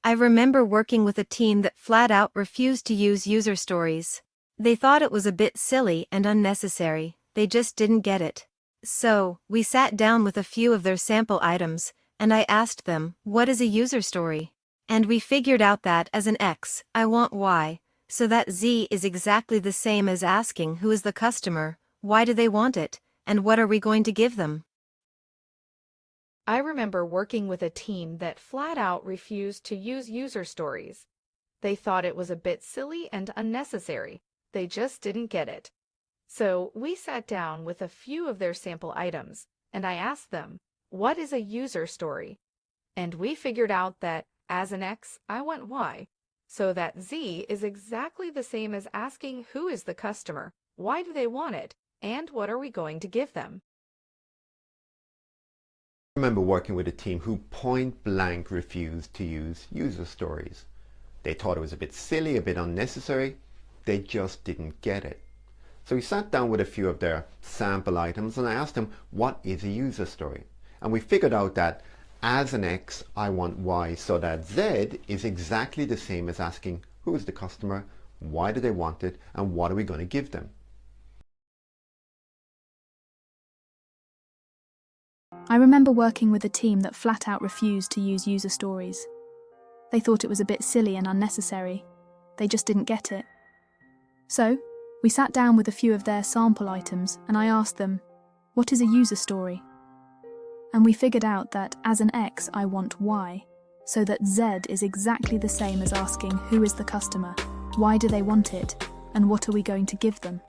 I remember working with a team that flat out refused to use user stories. They thought it was a bit silly and unnecessary, they just didn't get it. So, we sat down with a few of their sample items, and I asked them, what is a user story? And we figured out that as an X, I want Y, so that Z is exactly the same as asking who is the customer, why do they want it, and what are we going to give them? I remember working with a team that flat out refused to use user stories. They thought it was a bit silly and unnecessary. They just didn't get it. So we sat down with a few of their sample items, and I asked them, what is a user story? And we figured out that as an X, I want Y, so that Z is exactly the same as asking who is the customer, why do they want it, and what are we going to give them? I remember working with a team who point blank refused to use user stories. They thought it was a bit silly, a bit unnecessary. They just didn't get it. So we sat down with a few of their sample items and I asked them, what is a user story? And we figured out that as an X, I want Y, so that Z is exactly the same as asking who is the customer, why do they want it, and what are we going to give them? I remember working with a team that flat out refused to use user stories. They thought it was a bit silly and unnecessary. They just didn't get it. So, we sat down with a few of their sample items and I asked them, what is a user story? And we figured out that as an X, I want Y, so that Z is exactly the same as asking who is the customer, why do they want it, and what are we going to give them?